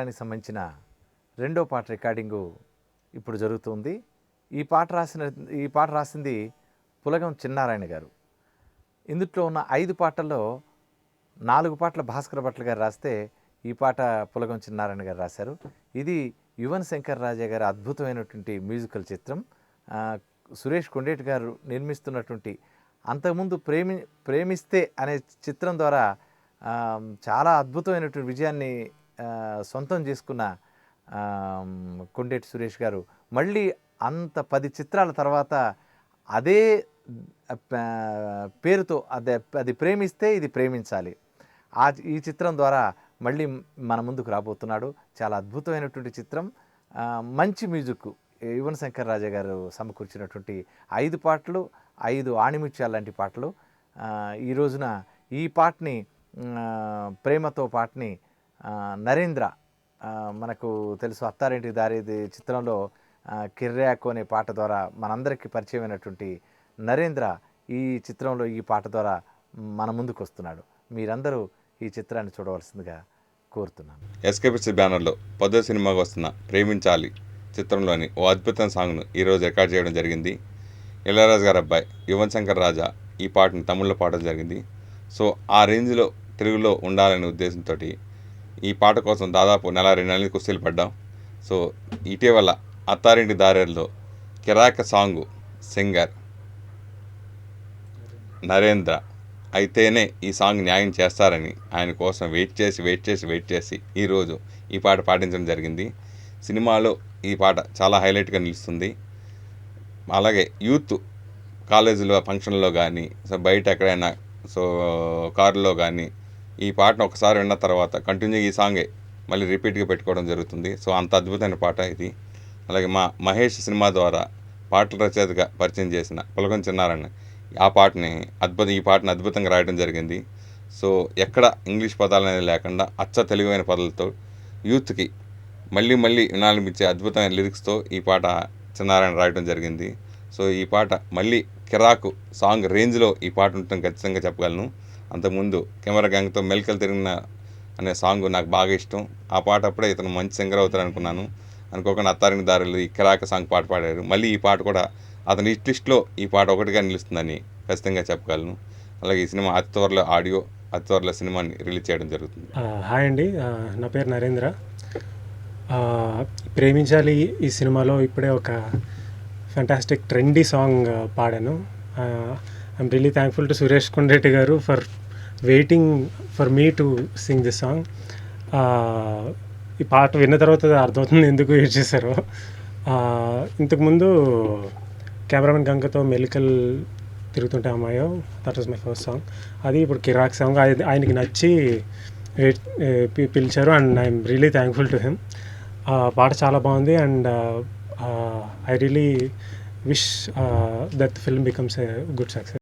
చిత్రానికి సంబంధించిన రెండో పాట రికార్డింగు ఇప్పుడు జరుగుతుంది. ఈ పాట రాసింది పులగం చిన్నారాయణ గారు. ఇందులో ఉన్న 5 పాటల్లో 4 పాటలు భాస్కర భట్ల గారు రాస్తే ఈ పాట పులగం చిన్నారాయణ గారు రాశారు. ఇది యువన్ శంకర్ రాజా గారి అద్భుతమైనటువంటి మ్యూజికల్ చిత్రం. సురేష్ కొండేటి గారు నిర్మిస్తున్నటువంటి అంతకుముందు ప్రేమిస్తే అనే చిత్రం ద్వారా చాలా అద్భుతమైనటువంటి విజయాన్ని సొంతం చేసుకున్న కొండేటి సురేష్ గారు మళ్ళీ అంత 10 చిత్రాల తర్వాత అదే పేరుతో అది ప్రేమిస్తే ఇది ప్రేమించాలి ఈ చిత్రం ద్వారా మళ్ళీ మన ముందుకు రాబోతున్నాడు. చాలా అద్భుతమైనటువంటి చిత్రం, మంచి మ్యూజిక్ యువన్ శంకర్ రాజా గారు సమకూర్చినటువంటి 5 పాటలు, 5 ఆణిముత్యాల లాంటి పాటలు. ఈ రోజున ఈ పాటని ప్రేమతో పాటని నరేంద్ర, మనకు తెలుసు అత్తారింటి దారేది చిత్రంలో కిర్రాకు అనే పాట ద్వారా మనందరికీ పరిచయమైనటువంటి నరేంద్ర ఈ చిత్రంలో ఈ పాట ద్వారా మన ముందుకు వస్తున్నాడు. మీరందరూ ఈ చిత్రాన్ని చూడవలసిందిగా కోరుతున్నాను. ఎస్కేపిసి బ్యానర్లో 10వ సినిమాగా వస్తున్న ప్రేమించాలి చిత్రంలోని ఓ అద్భుతమైన సాంగ్ను ఈరోజు రికార్డ్ చేయడం జరిగింది. ఇళయరాజా గారి అబ్బాయి యువన్ శంకర్ రాజా ఈ పాటను తమిళ్లో పాడడం జరిగింది. సో ఆ రేంజ్లో తెలుగులో ఉండాలనే ఉద్దేశంతో ఈ పాట కోసం దాదాపు 1-2 నెలలు కుస్తీలు పడ్డాం. సో ఇటీవల అత్తారింటి దారేల్లో కిరాక సాంగు సింగర్ నరేంద్ర అయితేనే ఈ సాంగ్ న్యాయం చేస్తారని ఆయన కోసం వెయిట్ చేసి ఈరోజు ఈ పాట పాటించడం జరిగింది. సినిమాలో ఈ పాట చాలా హైలైట్గా నిలుస్తుంది. అలాగే యూత్ కాలేజీలో ఫంక్షన్లో కానీ బయట ఎక్కడైనా కారులో కానీ ఈ పాటను ఒకసారి విన్న తర్వాత కంటిన్యూ ఈ సాంగే మళ్ళీ రిపీట్గా పెట్టుకోవడం జరుగుతుంది. సో అంత అద్భుతమైన పాట ఇది. అలాగే మహేష్ సినిమా ద్వారా పాటల రచయితగా పరిచయం చేసిన పులగం చిన్నారాయణ ఈ పాటను అద్భుతంగా రాయడం జరిగింది. సో ఎక్కడ ఇంగ్లీష్ పదాలు అనేది లేకుండా అచ్చ తెలుగుమైన పదాలతో యూత్కి మళ్ళీ వినాలనిపించే అద్భుతమైన లిరిక్స్తో ఈ పాట చిన్నారాయణ రాయడం జరిగింది. సో ఈ పాట మళ్ళీ కిరాకు సాంగ్ రేంజ్లో ఈ పాట ఉంటుందని ఖచ్చితంగా చెప్పగలను. అంతకుముందు కెమెరా గ్యాంగ్తో మెలికలు తిరిగిన అనే సాంగ్ నాకు బాగా ఇష్టం. ఆ పాట అప్పుడే ఇతను మంచి సింగర్ అవుతారు అనుకున్నాను. అనుకోకుండా అత్తారింటి దారులు ఈ కిరాక సాంగ్ పాట పాడారు. మళ్ళీ ఈ పాట కూడా అతని లిస్ట్లో ఈ పాట ఒకటిగా నిలుస్తుందని ఖచ్చితంగా చెప్పగలను. అలాగే ఈ సినిమా అతి త్వరలో సినిమాని రిలీజ్ చేయడం జరుగుతుంది. హాయ్ అండి, నా పేరు నరేంద్ర. ప్రేమించాలి ఈ సినిమాలో ఇప్పుడే ఒక ఫ్యాంటాస్టిక్ ట్రెండీ సాంగ్ పాడాను. I'm really thankful to Suresh Kondeti garu for waiting for me to sing this song. ఈ పాట విన్న తర్వాత అర్థమవుతుంది ఎందుకు వెయిట్ చేశారో. ఇంతకుముందు కెమెరామెన్ గంగతో మెలికల్ తిరుగుతుంటే అమ్మాయో, that was my first song. అది ఇప్పుడు కిరాక్ సాంగ్ ఆయనకి నచ్చి పిలిచారు and I'm really thankful to him. పాట చాలా బాగుంది and I really wish that film becomes a good success.